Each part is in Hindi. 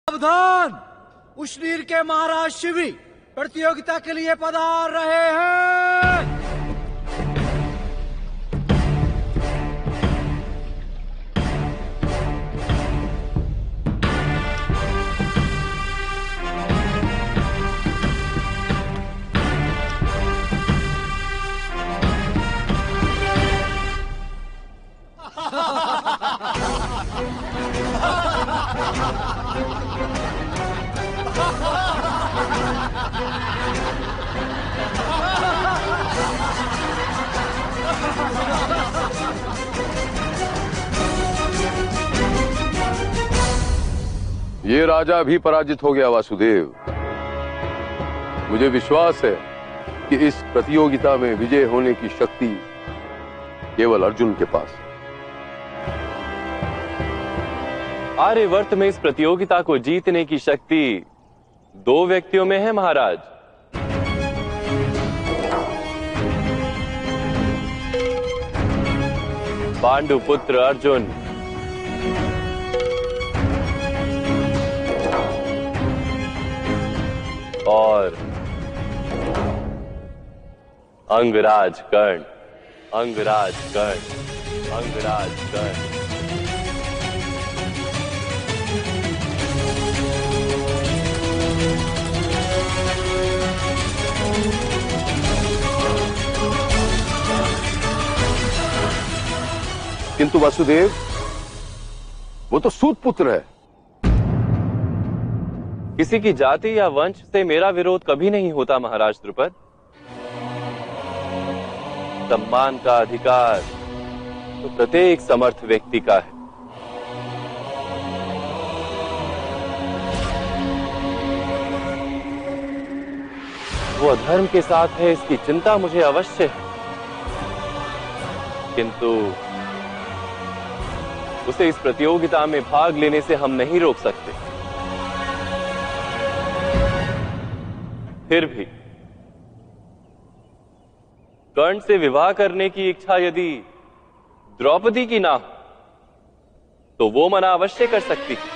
सावधान, उशनीर के महाराज शिवी प्रतियोगिता के लिए पधार रहे हैं। ये राजा भी पराजित हो गया वासुदेव। मुझे विश्वास है कि इस प्रतियोगिता में विजय होने की शक्ति केवल अर्जुन के पास है। आर्यवर्त में इस प्रतियोगिता को जीतने की शक्ति 2 व्यक्तियों में है महाराज। पांडुपुत्र अर्जुन और अंगराज कर्ण। अंगराज कर्ण, अंगराज कर्ण। किंतु वासुदेव, वो तो सूत पुत्र है। किसी की जाति या वंश से मेरा विरोध कभी नहीं होता महाराज द्रुपद। सम्मान का अधिकार तो प्रत्येक समर्थ व्यक्ति का है। वो अधर्म के साथ है, इसकी चिंता मुझे अवश्य है, किंतु उसे इस प्रतियोगिता में भाग लेने से हम नहीं रोक सकते। फिर भी कर्ण से विवाह करने की इच्छा यदि द्रौपदी की ना हो तो वो मना अवश्य कर सकती है।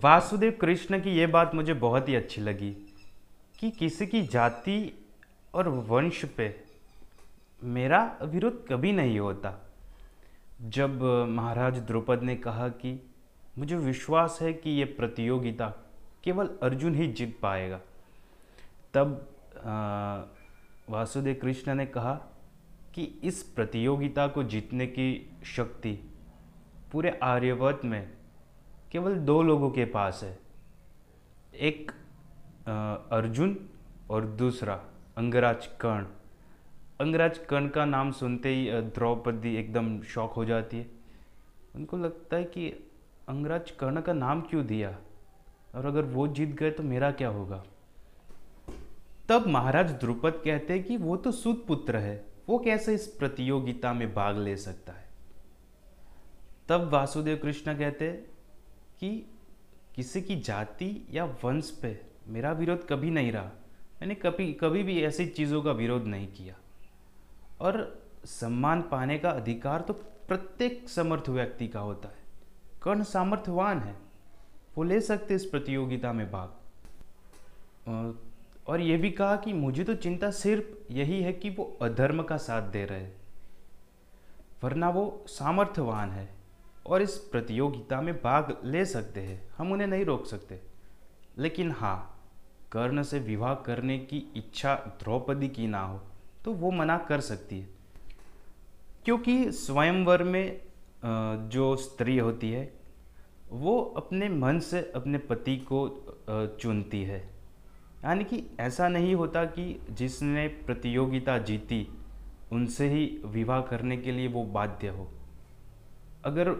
वासुदेव कृष्ण की ये बात मुझे बहुत ही अच्छी लगी कि किसी की जाति और वंश पे मेरा विरोध कभी नहीं होता। जब महाराज द्रुपद ने कहा कि मुझे विश्वास है कि ये प्रतियोगिता केवल अर्जुन ही जीत पाएगा, तब वासुदेव कृष्ण ने कहा कि इस प्रतियोगिता को जीतने की शक्ति पूरे आर्यवर्त में केवल 2 लोगों के पास है, एक अर्जुन और दूसरा अंगराज कर्ण। अंगराज कर्ण का नाम सुनते ही द्रौपदी एकदम शॉक हो जाती है। उनको लगता है कि अंगराज कर्ण का नाम क्यों दिया, और अगर वो जीत गए तो मेरा क्या होगा। तब महाराज द्रुपद कहते हैं कि वो तो सूत पुत्र है, वो कैसे इस प्रतियोगिता में भाग ले सकता है। तब वासुदेव कृष्ण कहते हैं कि किसी की जाति या वंश पे मेरा विरोध कभी नहीं रहा। मैंने कभी भी ऐसी चीज़ों का विरोध नहीं किया, और सम्मान पाने का अधिकार तो प्रत्येक समर्थ व्यक्ति का होता है। कर्ण सामर्थ्यवान है, वो ले सकते इस प्रतियोगिता में भाग। और ये भी कहा कि मुझे तो चिंता सिर्फ यही है कि वो अधर्म का साथ दे रहे, वरना वो सामर्थ्यवान है और इस प्रतियोगिता में भाग ले सकते हैं, हम उन्हें नहीं रोक सकते। लेकिन हाँ, कर्ण से विवाह करने की इच्छा द्रौपदी की ना हो तो वो मना कर सकती है, क्योंकि स्वयंवर में जो स्त्री होती है वो अपने मन से अपने पति को चुनती है। यानी कि ऐसा नहीं होता कि जिसने प्रतियोगिता जीती उनसे ही विवाह करने के लिए वो बाध्य हो। अगर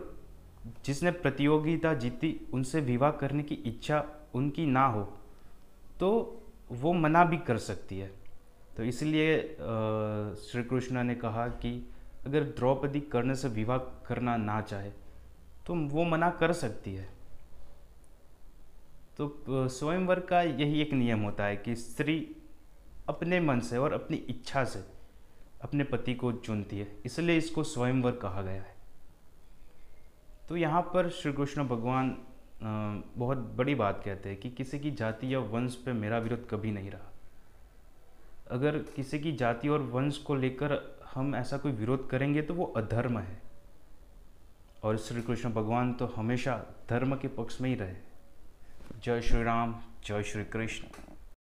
जिसने प्रतियोगिता जीती उनसे विवाह करने की इच्छा उनकी ना हो तो वो मना भी कर सकती है। तो इसलिए श्री कृष्ण ने कहा कि अगर द्रौपदी कर्ण से विवाह करना ना चाहे तो वो मना कर सकती है। तो स्वयंवर का यही एक नियम होता है कि स्त्री अपने मन से और अपनी इच्छा से अपने पति को चुनती है, इसलिए इसको स्वयंवर कहा गया है। तो यहाँ पर श्री कृष्ण भगवान बहुत बड़ी बात कहते हैं कि किसी की जाति या वंश पे मेरा विरोध कभी नहीं रहा। अगर किसी की जाति और वंश को लेकर हम ऐसा कोई विरोध करेंगे तो वो अधर्म है, और श्री कृष्ण भगवान तो हमेशा धर्म के पक्ष में ही रहे। जय श्री राम, जय श्री कृष्ण।